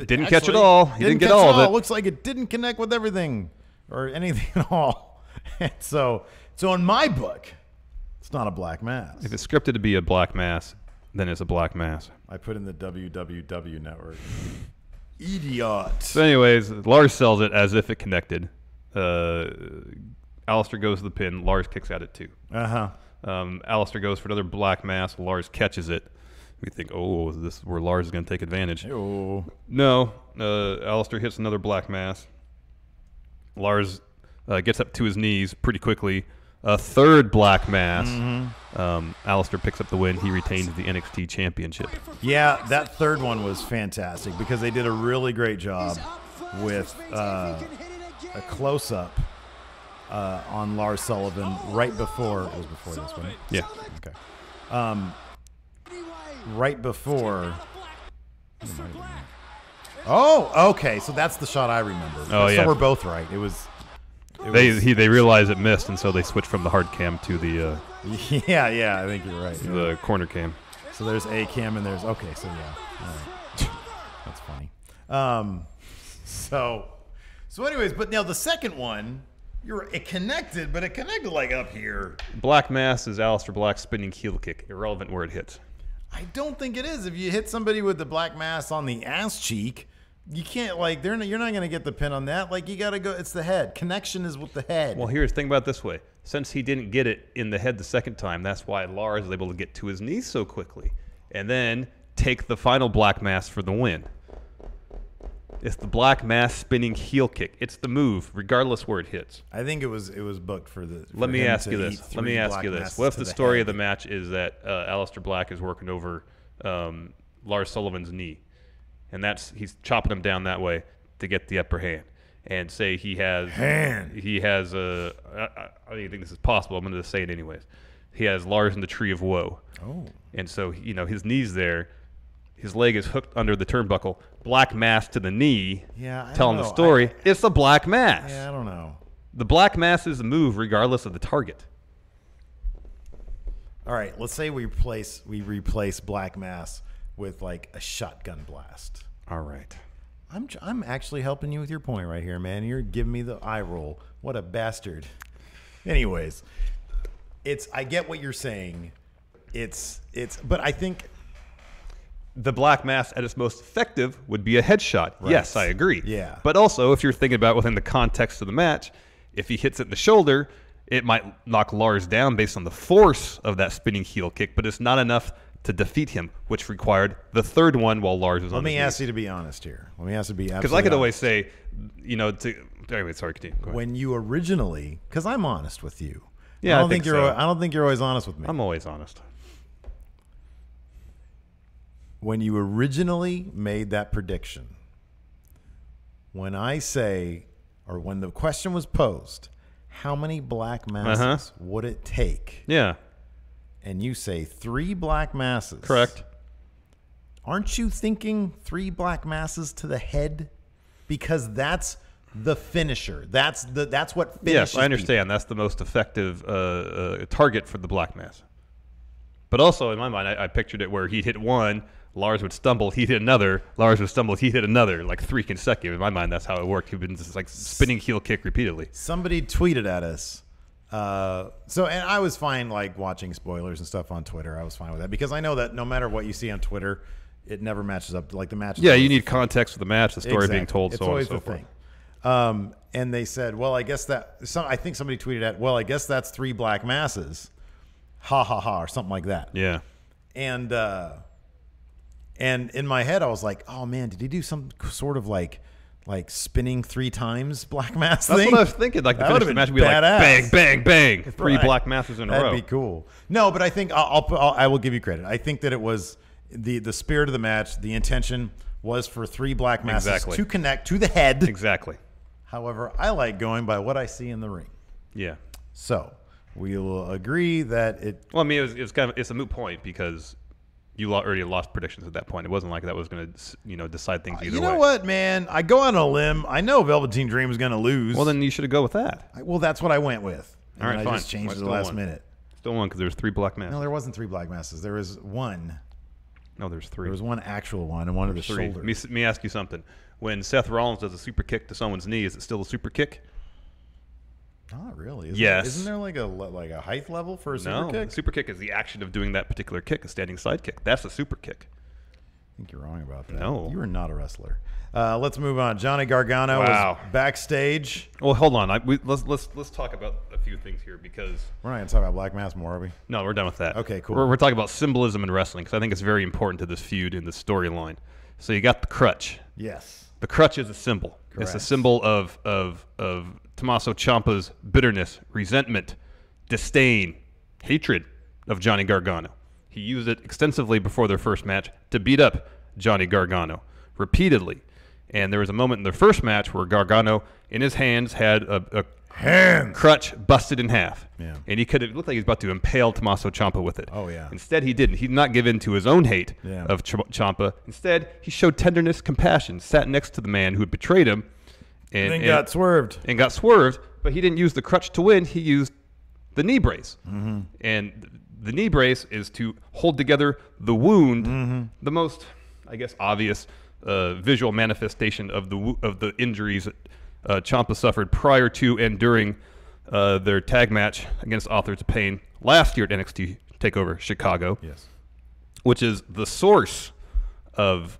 didn't catch it all. He didn't get all of it. Looks like it didn't connect with everything or anything at all. And so in my book, it's not a black mass. If it's scripted to be a black mass, then it's a black mass. I put in the WWW network. Idiot. So anyways, Lars sells it as if it connected. Alistair goes to the pin. Lars kicks at it too. Alistair goes for another black mass. Lars catches it. We think, oh, this is where Lars is going to take advantage. Ew. No. Alistair hits another black mass. Lars gets up to his knees pretty quickly. A third black mass. Alistair picks up the win. He retains the NXT Championship. Yeah, that third one was fantastic because they did a really great job with a close-up on Lars Sullivan right before. It was before this one. Yeah. Okay. Right before. Oh, okay. So that's the shot I remember. Oh, yeah. So we're both right. It was. They realized it missed, and so they switched from the hard cam to the yeah, I think you're right. the corner cam. So there's a cam and there's okay. So yeah, all right. That's funny. So anyways, but now the second one, it connected, but it connected like up here. Black Mass is Aleister Black's spinning heel kick, irrelevant where it hits. I don't think it is. If you hit somebody with the Black Mass on the ass cheek, you can't you're not going to get the pin on that. Like you got to go. It's the head. Connection is with the head. Well, here's the thing about it this way. Since he didn't get it in the head the second time, that's why Lars was able to get to his knees so quickly, and then take the final Black Mass for the win. It's the Black Mass spinning heel kick. It's the move, regardless where it hits. I think it was booked for the. Let me ask you this. What if the story of the match is that Aleister Black is working over Lars Sullivan's knee, and he's chopping him down that way to get the upper hand, and say he has I don't even think this is possible. I'm going to say it anyways. He has Lars in the Tree of Woe. Oh. And so his knee's there. His leg is hooked under the turnbuckle. Black Mass to the knee. Yeah, telling the story. It's the Black Mass. Yeah, I don't know. The Black Mass is the move regardless of the target. All right, let's say we replace Black Mass with like a shotgun blast. All right. I'm actually helping you with your point right here, man. You're giving me the eye roll. What a bastard. Anyways, I get what you're saying. But I think the Black Mass at its most effective would be a headshot. Right. Yes, I agree. Yeah. But also, if you're thinking about within the context of the match, if he hits it in the shoulder, it might knock Lars down based on the force of that spinning heel kick, but it's not enough to defeat him, which required the third one while Lars was on his knees. Let me ask you to be honest here. Let me ask you to be absolutely because I could honest. always say, anyway, sorry, continue. Go ahead. When you originally, because I'm honest with you. Yeah, I don't think you're always honest with me. I'm always honest. When you originally made that prediction, when the question was posed, how many Black Masses would it take? Yeah. And you say 3 Black Masses. Correct. Aren't you thinking 3 Black Masses to the head? Because that's the finisher. That's what finishes. Yes, I understand. That's the most effective target for the Black Mass. But also, in my mind, I pictured it where he'd hit one, Lars would stumble, he'd hit another, Lars would stumble, he'd hit another, like 3 consecutive. In my mind, that's how it worked. He'd been just like spinning heel kick repeatedly. Somebody tweeted at us. And I was fine like watching spoilers and stuff on Twitter. I was fine with that because I know that no matter what you see on Twitter, it never matches up to like the match. Yeah, you need context for the match, the story being told, so on and so forth. Thing. And they said, well, I guess I think somebody tweeted at, well, I guess that's 3 Black Masses. Ha ha ha, or something like that. Yeah. And in my head, I was like, oh man, did he do some sort of like spinning 3 times Black Mass thing? That's what I was thinking. Like the finish of the match would be like bang, bang, bang, 3 Black Masses in a row. That'd be cool. No, but I think I will give you credit. I think that it was the spirit of the match. The intention was for 3 Black Masses to connect to the head. Exactly. However, I like going by what I see in the ring. Yeah. So we will agree that it. Well, I mean, it's a moot point because you already lost predictions at that point. It wasn't like that was going to, decide things either way. You know what, man? I go on a limb. I know Velveteen Dream is going to lose. Well, then you should go with that. Well, that's what I went with. All right, I fine. just changed it at the last minute. Still one because there's 3 Black Masses. No, there wasn't 3 Black Masses. There was 1. No, there's 3. There was 1 actual one and one of the 3. shoulders. Let me ask you something. When Seth Rollins does a super kick to someone's knee, is it still a super kick? Not really. Isn't there like a height level for a super kick? No, super kick is the action of doing that particular kick, a standing side kick. That's a super kick. I think you're wrong about that. No. You are not a wrestler. Let's move on. Johnny Gargano was backstage. Well, hold on. Let's talk about a few things here because we're not going to talk about Black Mass more, are we? No, we're done with that. Okay, cool. We're talking about symbolism in wrestling because I think it's very important to this feud and the storyline. So you got the crutch. Yes. The crutch is a symbol. Correct. It's a symbol of Tommaso Ciampa's bitterness, resentment, disdain, hatred of Johnny Gargano. He used it extensively before their first match to beat up Johnny Gargano repeatedly. And there was a moment in their first match where Gargano, in his hands, had a crutch busted in half. Yeah. And he could have looked like he was about to impale Tommaso Ciampa with it. Oh, yeah. Instead, he didn't. He did not give in to his own hate Yeah. of Ciampa. Instead, he showed tenderness, compassion, sat next to the man who had betrayed him. And got swerved. And got swerved, but he didn't use the crutch to win. He used the knee brace. And the knee brace is to hold together the wound, the most, I guess, obvious visual manifestation of the injuries Ciampa suffered prior to and during their tag match against Authors of Pain last year at NXT TakeOver Chicago. Yes. Which is the source of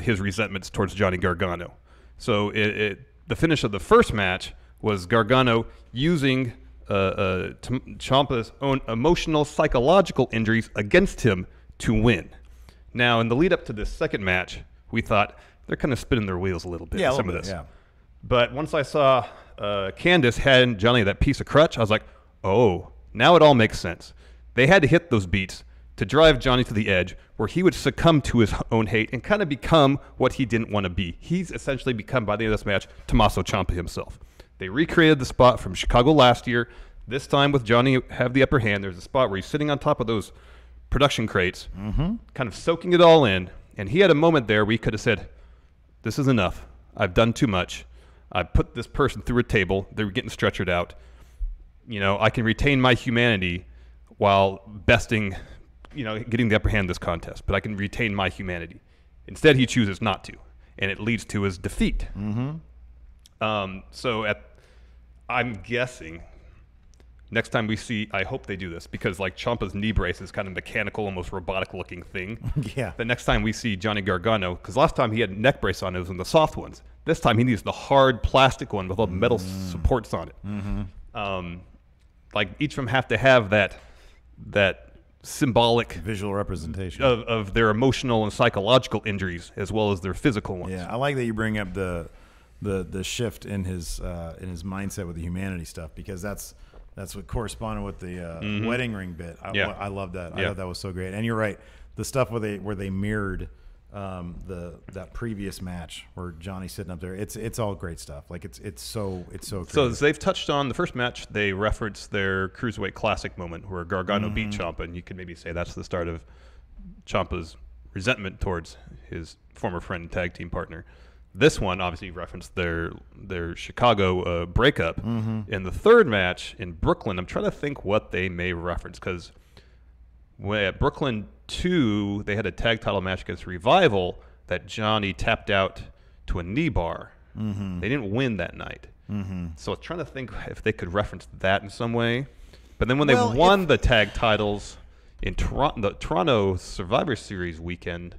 his resentments towards Johnny Gargano. So the finish of the first match was Gargano using Ciampa's own emotional, psychological injuries against him to win. Now, in the lead up to this second match, we thought they're kind of spinning their wheels a little bit. Yeah, some of this. Yeah. But once I saw Candice hand Johnny that piece of crutch, I was like, oh, now it all makes sense. They had to hit those beats to drive Johnny to the edge where he would succumb to his own hate and kind of become what he didn't want to be. He's essentially become, by the end of this match, Tommaso Ciampa himself. They recreated the spot from Chicago last year. This time with Johnny have the upper hand. There's a spot where he's sitting on top of those production crates, kind of soaking it all in. And he had a moment there where he could have said, this is enough. I've done too much. I put this person through a table. They're getting stretchered out. You know, I can retain my humanity while besting, you know, getting the upper hand in this contest, but I can retain my humanity. Instead, he chooses not to, and it leads to his defeat. I'm guessing next time we see, I hope they do this, because like Ciampa's knee brace is kind of mechanical, almost robotic-looking thing. Yeah. The next time we see Johnny Gargano, because last time he had neck brace on, it was in the soft ones. This time he needs the hard plastic one with all the metal supports on it. Like each of them have to have that symbolic Visual representation of their emotional and psychological injuries as well as their physical ones. Yeah, I like that you bring up the shift in his mindset with the humanity stuff, because that's what corresponded with the wedding ring bit. I love that. I thought that was so great. And you're right, the stuff where they mirrored that previous match where Johnny's sitting up there. It's all great stuff. Like it's so creative. So as they've touched on the first match, they referenced their Cruiserweight Classic moment where Gargano beat Ciampa, and you could maybe say that's the start of Ciampa's resentment towards his former friend and tag team partner. This one obviously referenced their Chicago breakup. In the third match in Brooklyn, I'm trying to think what they may reference, because at Brooklyn 2, they had a tag title match against Revival that Johnny tapped out to a knee bar. They didn't win that night. So I was trying to think if they could reference that in some way. But then when they won the tag titles in the Toronto Survivor Series weekend,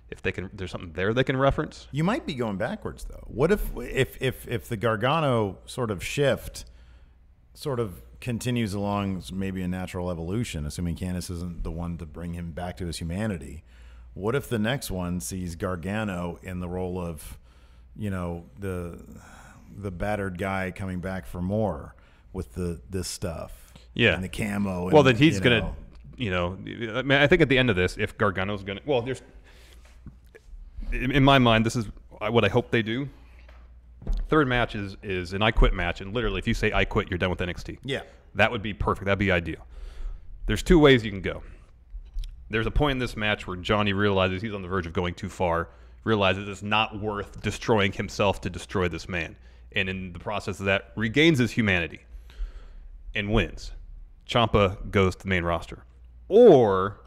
if they can, there's something there they can reference. You might be going backwards though. What if the Gargano sort of shift sort of continues along maybe a natural evolution, assuming Candice isn't the one to bring him back to his humanity? What if the next one sees Gargano in the role of, you know, the battered guy coming back for more with this stuff? Yeah. And the camo. And, well, then he's going to, you know, I mean, I think at the end of this, if Gargano's going to, well, there's, in my mind, this is what I hope they do. Third match is an I Quit match, and literally, if you say I quit, you're done with NXT. Yeah. That would be perfect. That'd be ideal. There's two ways you can go. There's a point in this match where Johnny realizes he's on the verge of going too far, realizes it's not worth destroying himself to destroy this man, and in the process of that, regains his humanity and wins. Ciampa goes to the main roster. Or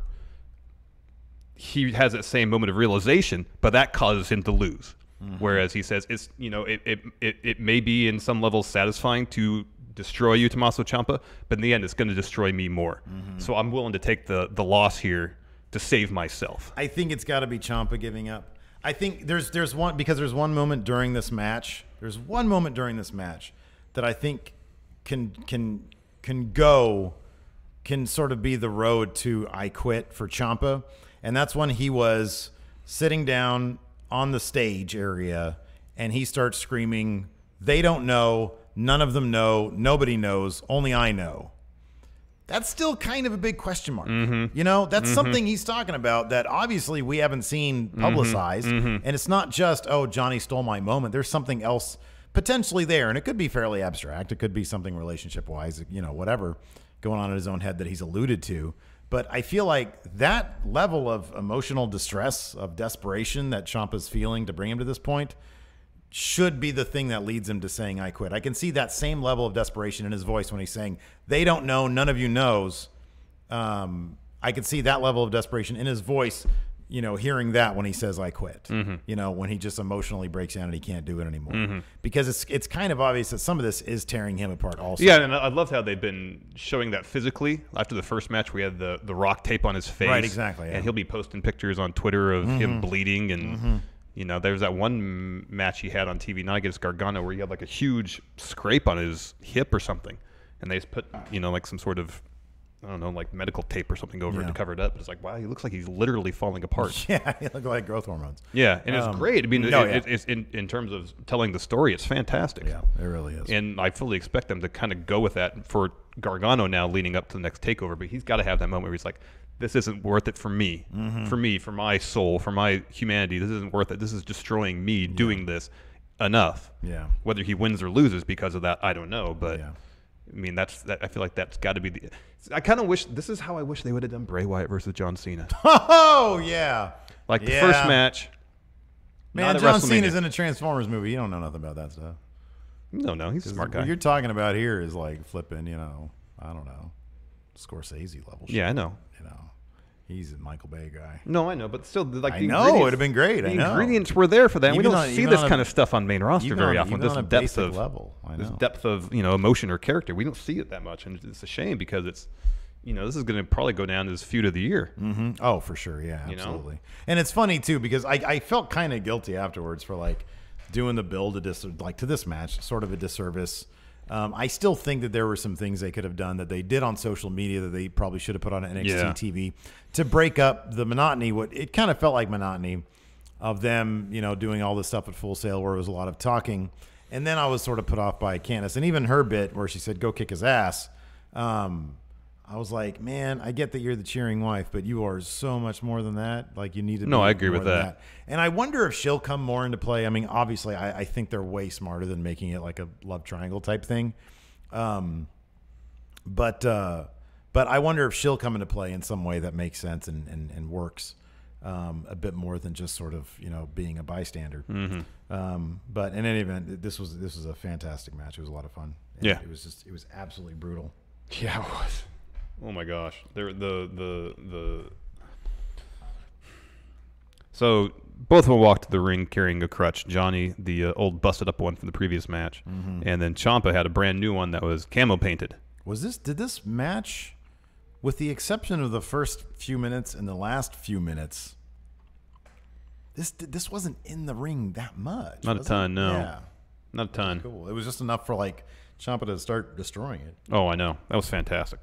he has that same moment of realization, but that causes him to lose. Whereas he says it's, you know, it may be in some level satisfying to destroy you, Tommaso Ciampa, but in the end it's going to destroy me more. So I'm willing to take the loss here to save myself. I think it's got to be Ciampa giving up. I think there's one moment during this match. There's one moment during this match that I think can sort of be the road to I quit for Ciampa, and that's when he was sitting down on the stage area and he starts screaming, "They don't know, none of them know, nobody knows, only I know." That's still kind of a big question mark. You know, that's something he's talking about that obviously we haven't seen publicized. And it's not just, oh, Johnny stole my moment. There's something else potentially there. And it could be fairly abstract. It could be something relationship-wise, you know, whatever going on in his own head that he's alluded to. But I feel like that level of emotional distress, of desperation that Ciampa's feeling to bring him to this point, should be the thing that leads him to saying I quit. I can see that same level of desperation in his voice when he's saying they don't know, none of you knows. I could see that level of desperation in his voice, hearing that when he says I quit. When he just emotionally breaks down and he can't do it anymore. Because it's kind of obvious that some of this is tearing him apart also. Yeah, and I loved how they've been showing that physically. After the first match, we had the Rock tape on his face. Right, exactly. Yeah. And he'll be posting pictures on Twitter of him bleeding and there's that one match he had on TV night against Gargano where he had like a huge scrape on his hip or something, and they just put like some sort of like medical tape or something over it to cover it up. But it's like, wow, he looks like he's literally falling apart. Yeah, he looks like growth hormones. Yeah, and it's great. I mean, it's in terms of telling the story, it's fantastic. Yeah, it really is. And I fully expect them to kind of go with that for Gargano now leading up to the next takeover. But he's got to have that moment where he's like, this isn't worth it for me, for my soul, for my humanity. This isn't worth it. This is destroying me doing this enough. Yeah. Whether he wins or loses because of that, I don't know. But I mean, I feel like that's got to be the. I kind of wish this is how I wish they would have done Bray Wyatt versus John Cena. Oh yeah. Like the first match. Man, John Cena's in a Transformers movie. You don't know nothing about that stuff. No, he's a smart guy. What you're talking about here is like flipping, I don't know, Scorsese level shit. Yeah, I know. He's a Michael Bay guy. No, I know, but still, like I know it would have been great. The ingredients were there for that. We don't see this kind of stuff on main roster very often. This depth of level, this depth of emotion or character. We don't see it that much, and it's a shame because it's this is going to probably go down as feud of the year. Oh, for sure, yeah, absolutely. And it's funny too because I felt kind of guilty afterwards for like doing the build to this match, sort of a disservice. I still think that there were some things they could have done that they did on social media that they probably should have put on NXT TV to break up the monotony. It kind of felt like monotony of them, doing all this stuff at Full Sail where it was a lot of talking. And then I was sort of put off by Candice. And even her bit where she said, go kick his ass. I was like, man, I get that you're the cheering wife, but you are so much more than that. Like, you need to be I agree more with than that. And I wonder if she'll come more into play. I mean, obviously, I think they're way smarter than making it like a love triangle type thing. But I wonder if she'll come into play in some way that makes sense and works a bit more than just sort of, being a bystander. But in any event, this was a fantastic match. It was a lot of fun. And it was absolutely brutal. Yeah, it was. Oh my gosh. So both of them walked to the ring carrying a crutch. Johnny, the old busted up one from the previous match, and then Ciampa had a brand new one that was camo painted. Did this match, with the exception of the first few minutes and the last few minutes, this wasn't in the ring that much? Not a ton, no. Yeah. Not a ton. Cool. It was just enough for like Ciampa to start destroying it. Oh, I know. That was fantastic.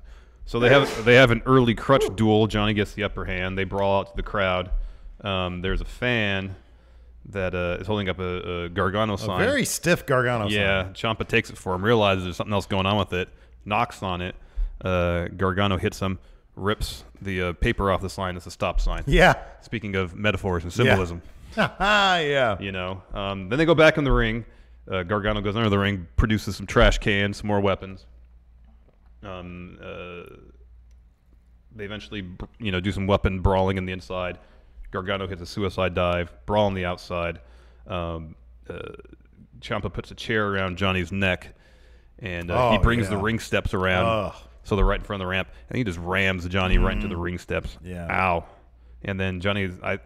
So they have an early crutch duel. Johnny gets the upper hand. They brawl out to the crowd. There's a fan that is holding up a Gargano sign. A very stiff Gargano sign. Yeah, Ciampa takes it for him, realizes there's something else going on with it, knocks on it. Gargano hits him, rips the paper off the sign. It's a stop sign. Yeah. Speaking of metaphors and symbolism. Yeah. Then they go back in the ring. Gargano goes under the ring, produces some trash cans, some more weapons. They eventually, do some weapon brawling in the inside. Gargano hits a suicide dive, brawl on the outside. Ciampa puts a chair around Johnny's neck, and he brings the ring steps around, so they're right in front of the ramp, and he just rams Johnny right into the ring steps. Yeah. Ow. And then Johnny, I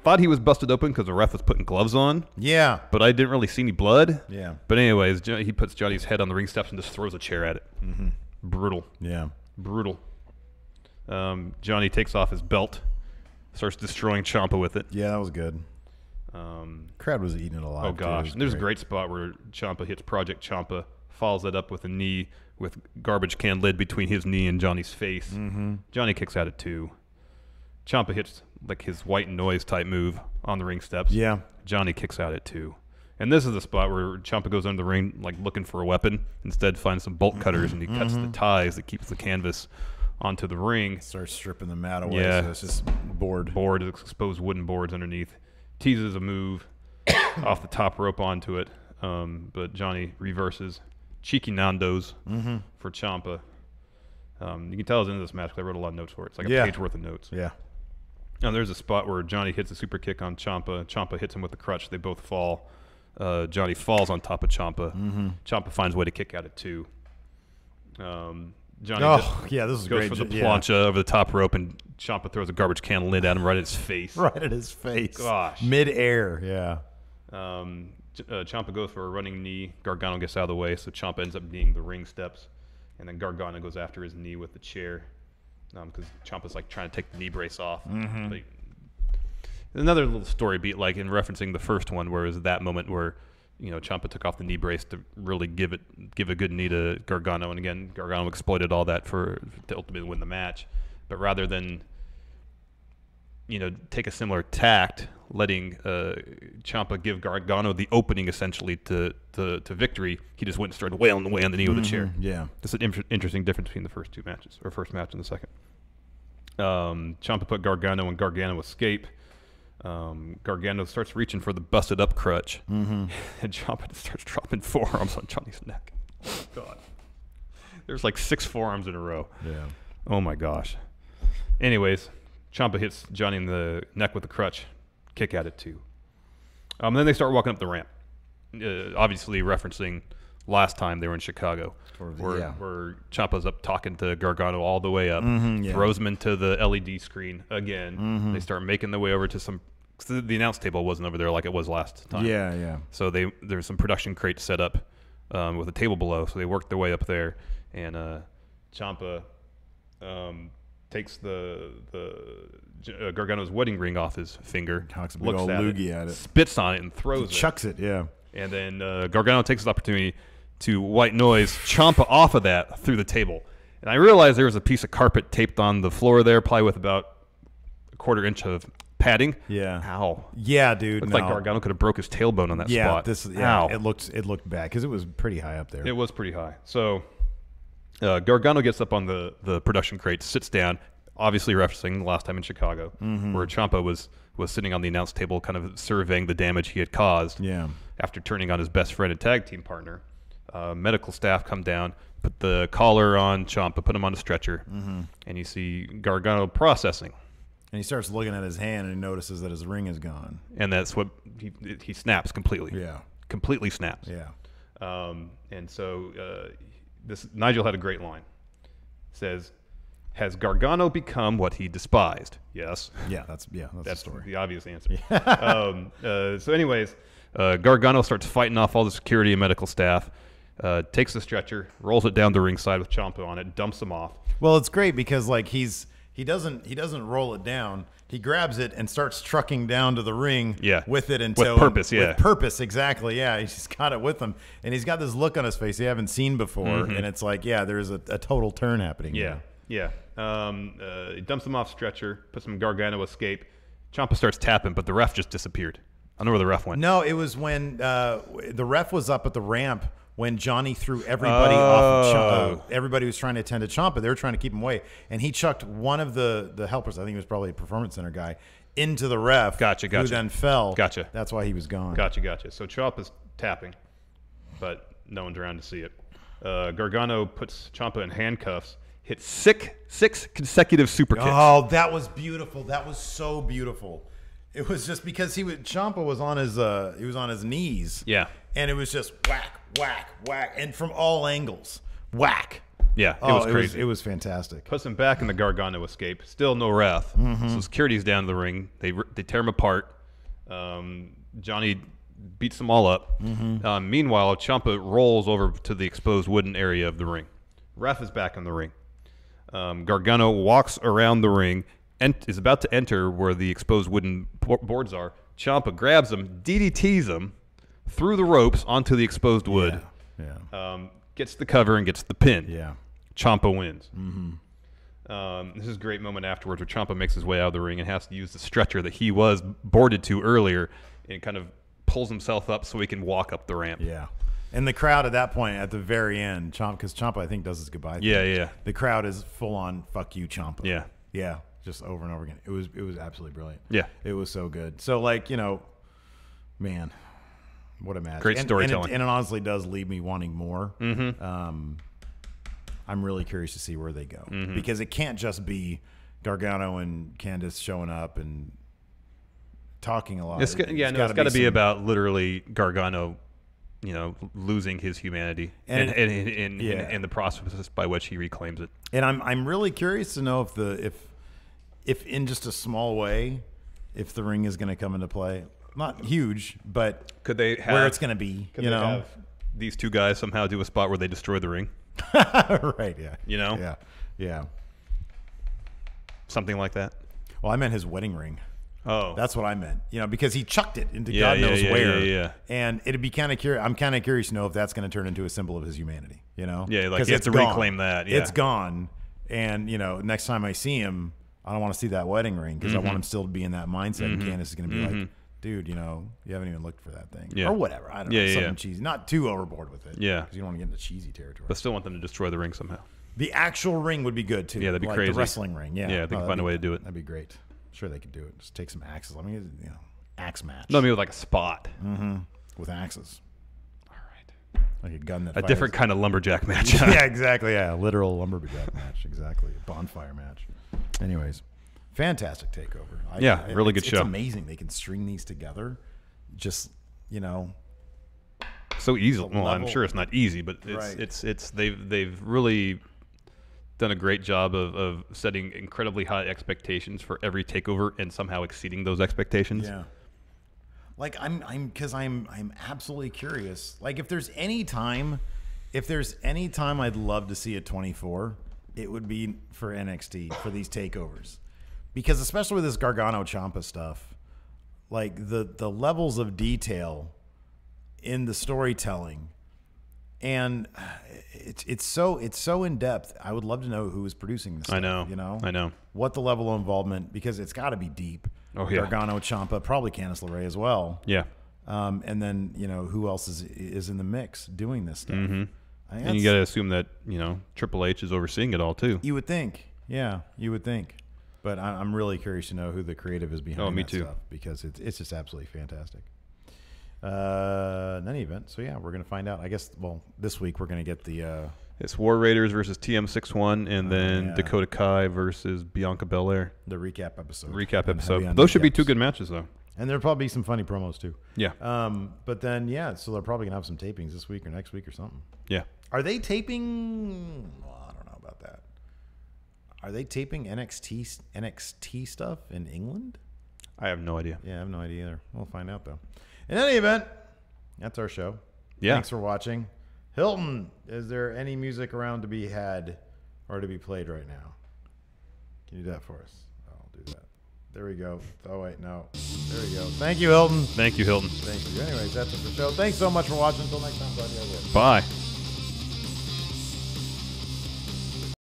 thought he was busted open because the ref was putting gloves on. Yeah. But I didn't really see any blood. Yeah. But anyways, he puts Johnny's head on the ring steps and just throws a chair at it. Brutal. Yeah. Brutal. Johnny takes off his belt, starts destroying Ciampa with it. Yeah, that was good. Crowd was eating it alive. Oh, gosh. And there's a great spot where Ciampa hits Project Ciampa, follows it up with a knee with garbage can lid between his knee and Johnny's face. Johnny kicks out at 2. Ciampa hits like his white noise type move on the ring steps. Yeah. Johnny kicks out at 2. And this is the spot where Ciampa goes under the ring like looking for a weapon. Instead finds some bolt cutters and he cuts the ties that keeps the canvas onto the ring. Starts stripping the mat away. Yeah. So it's just board, exposed wooden boards underneath. Teases a move off the top rope onto it. But Johnny reverses. Cheeky Nando's for Ciampa. You can tell I was into this match because I wrote a lot of notes for it. It's like a page worth of notes. Yeah. Now there's a spot where Johnny hits a super kick on Ciampa. Ciampa hits him with the crutch. They both fall. Johnny falls on top of Ciampa. Ciampa finds a way to kick out at 2. Johnny this is goes great. for the plancha over the top rope, and Ciampa throws a garbage can lid at him right at his face. Right at his face. Gosh. Mid-air, yeah. Ciampa goes for a running knee. Gargano gets out of the way, so Ciampa ends up being the ring steps. And then Gargano goes after his knee with the chair because Ciampa's like trying to take the knee brace off. Another little story beat, like in referencing the first one, where it was that moment where Ciampa took off the knee brace to really give a good knee to Gargano, and again Gargano exploited all that to ultimately win the match. But rather than take a similar tact, letting Ciampa give Gargano the opening essentially to victory, he just went and started wailing away on the knee with a chair. Yeah, that's an interesting difference between the first 2 matches, or first match and the second. Ciampa put Gargano, and Gargano escape. Gargano starts reaching for the busted up crutch, and Ciampa starts dropping forearms on Johnny's neck. Oh, God, there's like 6 forearms in a row. Yeah. Oh my gosh. Anyways, Ciampa hits Johnny in the neck with the crutch, kick out at 2. Then they start walking up the ramp, obviously referencing last time they were in Chicago, where Ciampa's up talking to Gargano all the way up, throws him into the LED screen again. They start making their way over to some. The announce table wasn't over there like it was last time. Yeah. So there's some production crates set up with a table below, so they worked their way up there, and Ciampa takes the Gargano's wedding ring off his finger, Cocks a big looks old at loogie it, at it, spits on it, and throws it. Chucks it, yeah. And then Gargano takes this opportunity to white noise Ciampa off of that through the table. And I realized there was a piece of carpet taped on the floor there, probably with about a 1/4 inch of padding. Yeah. Ow. Yeah, dude. Looked like Gargano could have broke his tailbone on that spot. Ow. It looked bad because it was pretty high up there. It was pretty high. So Gargano gets up on the production crate, sits down, obviously referencing the last time in Chicago, where Ciampa was sitting on the announce table kind of surveying the damage he had caused after turning on his best friend and tag team partner. Medical staff come down, put the collar on Ciampa, put him on a stretcher, and you see Gargano processing. And he starts looking at his hand and he notices that his ring is gone. And that's what he snaps completely. Yeah. Completely snaps. Yeah. And so Nigel had a great line. Says, has Gargano become what he despised? Yes. Yeah, that's the story. The obvious answer. So anyways, Gargano starts fighting off all the security and medical staff, takes the stretcher, rolls it down to ringside with Ciampa on it, dumps him off. Well, it's great because like he doesn't roll it down. He grabs it and starts trucking down to the ring with it until with purpose, with purpose, exactly. Yeah, he's just got it with him, and he's got this look on his face he haven't seen before, and it's like, there's a total turn happening. Yeah. He dumps him off stretcher, puts him in Gargano escape. Ciampa starts tapping, but the ref just disappeared. I don't know where the ref went. No, it was when the ref was up at the ramp when Johnny threw everybody off of everybody was trying to attend to Ciampa. They were trying to keep him away, and he chucked one of the helpers, I think it was probably a Performance Center guy, into the ref. Gotcha. Who then fell. Gotcha. That's why he was gone. Gotcha. So Ciampa's tapping, but no one's around to see it. Gargano puts Ciampa in handcuffs, hits six consecutive super kicks. Oh, that was beautiful. That was so beautiful. It was just because Ciampa was on his knees. Yeah. And it was just whack, whack, whack, and from all angles, whack. Yeah, it was crazy. It was fantastic. Puts him back in the Gargano escape. Still no ref. So security's down the ring. They tear him apart. Johnny beats them all up. Meanwhile, Ciampa rolls over to the exposed wooden area of the ring. Ref is back in the ring. Gargano walks around the ring and is about to enter where the exposed wooden boards are. Ciampa grabs him, DDTs him through the ropes onto the exposed wood. Gets the cover and gets the pin. Yeah. Ciampa wins. This is a great moment afterwards where Ciampa makes his way out of the ring and has to use the stretcher that he was boarded to earlier and kind of pulls himself up so he can walk up the ramp. Yeah. And the crowd at that point, at the very end, because Ciampa, I think, does his goodbye thing. Yeah. The crowd is full on, fuck you, Ciampa. Yeah. Yeah. Just over and over again. It was absolutely brilliant. Yeah. It was so good. So, like, man, what a match. Great storytelling. And it honestly does leave me wanting more. I'm really curious to see where they go. Because it can't just be Gargano and Candice showing up and talking a lot. It's got to be about literally Gargano, losing his humanity and in the process by which he reclaims it. And I'm really curious to know if in just a small way, if the ring is going to come into play. Not huge, but could they have, where it's going to be? Could they have these two guys somehow do a spot where they destroy the ring? Right. Yeah. Yeah. Yeah. Something like that. Well, I meant his wedding ring. Oh, that's what I meant. Because he chucked it into God knows where. Yeah. And it'd be kind of curious. I'm kind of curious to know if that's going to turn into a symbol of his humanity. Yeah, like you have to reclaim that. Yeah. It's gone. And next time I see him, I don't want to see that wedding ring because I want him still to be in that mindset. And Candice is going to be like, dude, you haven't even looked for that thing, or whatever. I don't know, something cheesy, not too overboard with it. Yeah, because you don't want to get into cheesy territory. But still want them to destroy the ring somehow. The actual ring would be good too. Yeah, that'd be like crazy. The wrestling ring. Yeah, they can find a way to do it. That'd be great. I'm sure they could do it. Just take some axes. Let me, axe match. No, maybe with like a spot. With axes. All right. Like a gun that. A fires. Different kind of lumberjack match. Yeah, exactly. Yeah, literal lumberjack match. Exactly. A bonfire match. Anyways, fantastic takeover. Really good show. It's amazing they can string these together. Just so easy. Well, I'm sure it's not easy, but they've really done a great job of setting incredibly high expectations for every takeover and somehow exceeding those expectations. Yeah. Like I'm absolutely curious. Like if there's any time I'd love to see a 24, it would be for NXT for these takeovers, because especially with this Gargano Ciampa stuff. Like the levels of detail in the storytelling, and it's so in depth. I would love to know who is producing this stuff, I know what the level of involvement, because it's got to be deep. Oh yeah, Gargano, Ciampa, probably Candice LeRae as well. Yeah, and then who else is in the mix doing this stuff? And you got to assume that Triple H is overseeing it all too. You would think, yeah, you would think. But I'm really curious to know who the creative is behind that stuff, because it's just absolutely fantastic. In any event, so yeah, we're going to find out. I guess, this week we're going to get the... it's War Raiders versus TM61, and then Dakota Kai versus Bianca Belair. The recap episode. Those should be two good matches, though. And there'll probably be some funny promos, too. Yeah. But then, so they're probably going to have some tapings this week or next week or something. Yeah. Are they taping... Well, I don't know about that. Are they taping NXT stuff in England? I have no idea. Yeah, I have no idea either. We'll find out, though. In any event, that's our show. Yeah. Thanks for watching. Hilton, is there any music around to be had or to be played right now? Can you do that for us? I'll do that. There we go. Oh, wait, no. There we go. Thank you, Hilton. Thank you, Hilton. Thank you. Anyways, that's it for the show. Thanks so much for watching. Until next time, glad you guys. Bye.